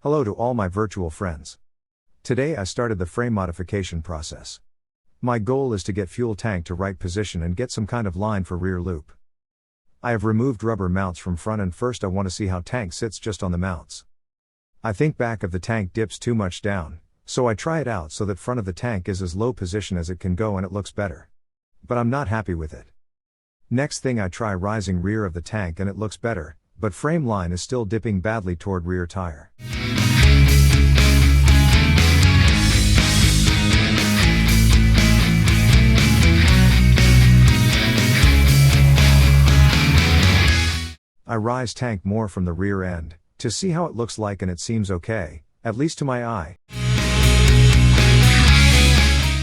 Hello to all my virtual friends. Today I started the frame modification process. My goal is to get fuel tank to right position and get some kind of line for rear loop. I have removed rubber mounts from front and first I want to see how tank sits just on the mounts. I think back of the tank dips too much down, so I try it out so that front of the tank is as low position as it can go and it looks better. But I'm not happy with it. Next thing I try rising rear of the tank and it looks better, but frame line is still dipping badly toward rear tire. I rise tank more from the rear end, to see how it looks like and it seems okay, at least to my eye.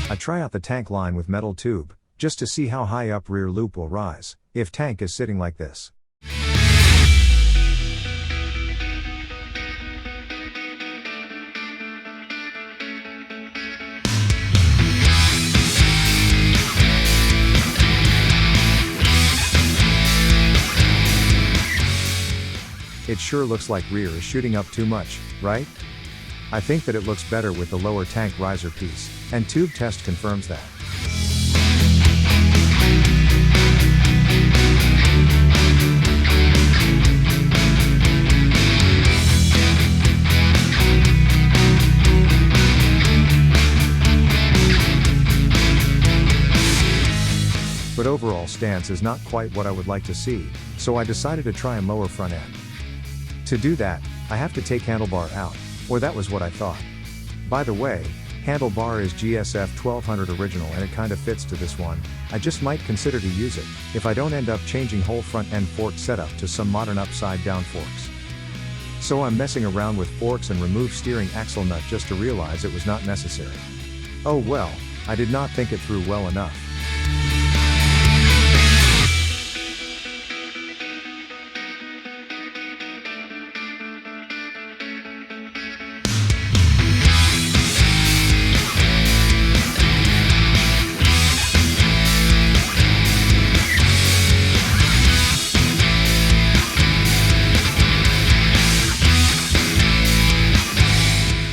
I try out the tank line with metal tube, just to see how high up rear loop will rise, if tank is sitting like this. It sure looks like rear is shooting up too much, right? I think that it looks better with the lower tank riser piece, and tube test confirms that. But overall stance is not quite what I would like to see, so I decided to try and lower front end. To do that, I have to take handlebar out, or that was what I thought. By the way, handlebar is GSF 1200 original and it kinda fits to this one. I just might consider to use it, if I don't end up changing whole front end fork setup to some modern upside down forks. So I'm messing around with forks and remove steering axle nut just to realize it was not necessary. Oh well, I did not think it through well enough.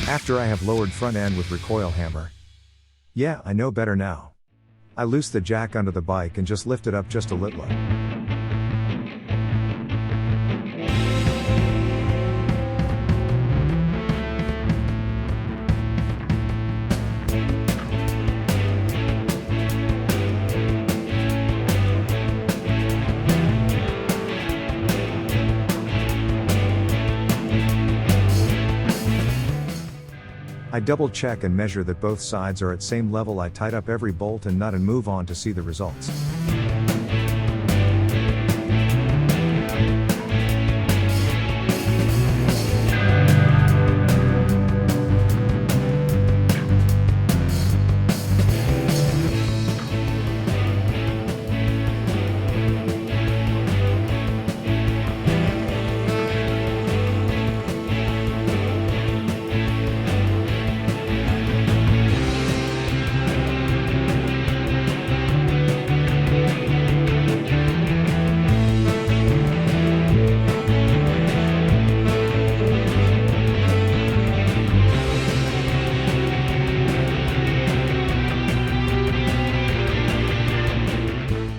After I have lowered front end with recoil hammer. Yeah, I know better now. I loose the jack under the bike and just lift it up just a little. I double check and measure that both sides are at same level. I tight up every bolt and nut and move on to see the results.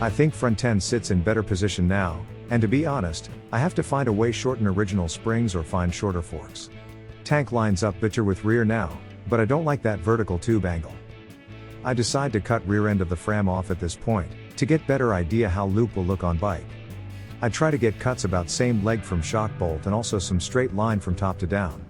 I think front end sits in better position now, and to be honest, I have to find a way shorten original springs or find shorter forks. Tank lines up better with rear now, but I don't like that vertical tube angle. I decide to cut rear end of the frame off at this point, to get better idea how loop will look on bike. I try to get cuts about same leg from shock bolt and also some straight line from top to down.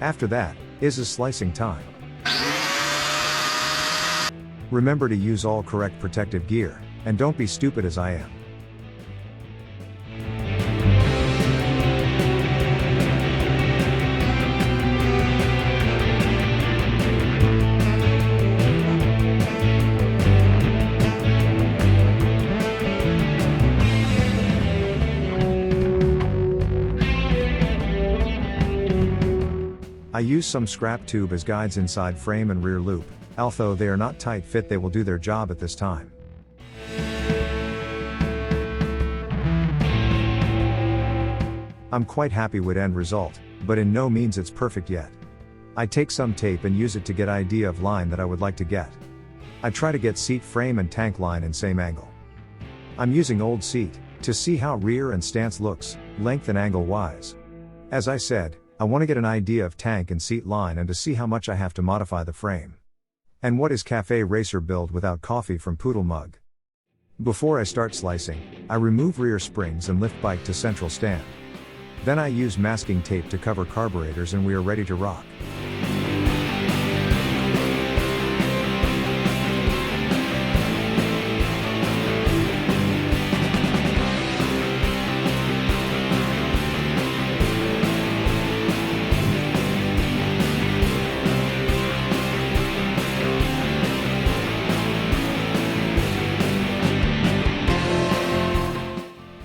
After that, is a slicing time. Remember to use all correct protective gear, and don't be stupid as I am. use some scrap tube as guides inside frame and rear loop, although they are not tight fit, they will do their job at this time. I'm quite happy with end result, but in no means it's perfect yet. I take some tape and use it to get idea of line that I would like to get. I try to get seat frame and tank line in same angle. I'm using old seat, to see how rear and stance looks, length and angle wise. As I said, I want to get an idea of tank and seat line and to see how much I have to modify the frame. And what is cafe racer build without coffee from Poodle Mug? Before I start slicing, I remove rear springs and lift bike to central stand. Then I use masking tape to cover carburetors and we are ready to rock.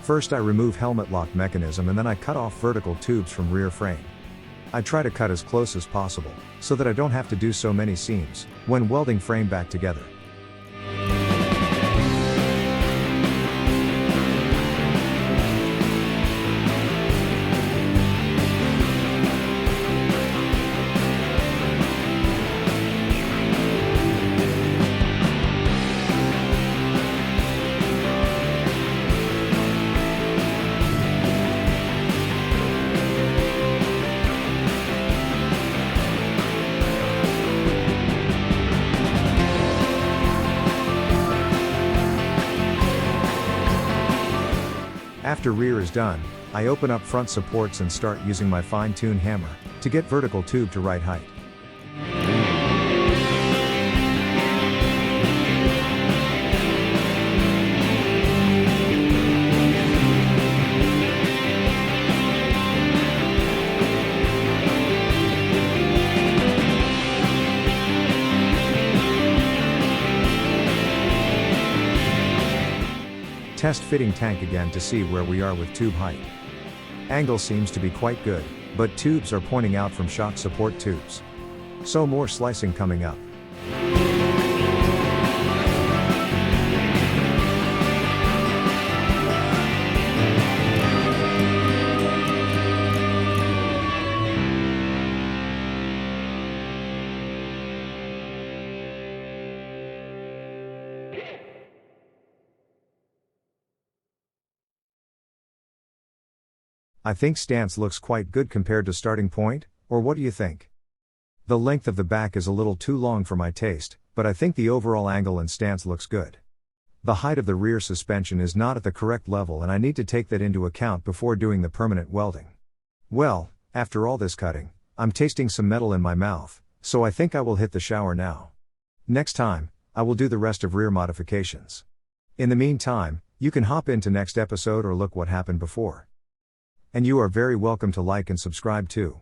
First I remove helmet lock mechanism and then I cut off vertical tubes from rear frame. I try to cut as close as possible, so that I don't have to do so many seams, when welding frame back together. After rear is done, I open up front supports and start using my fine-tune hammer to get vertical tube to right height. Test fitting tank again to see where we are with tube height. Angle seems to be quite good, but tubes are pointing out from shock support tubes. So more slicing coming up. I think stance looks quite good compared to starting point, or what do you think? The length of the back is a little too long for my taste, but I think the overall angle and stance looks good. The height of the rear suspension is not at the correct level and I need to take that into account before doing the permanent welding. Well, after all this cutting, I'm tasting some metal in my mouth, so I think I will hit the shower now. Next time, I will do the rest of rear modifications. In the meantime, you can hop into next episode or look what happened before. And you are very welcome to like and subscribe too.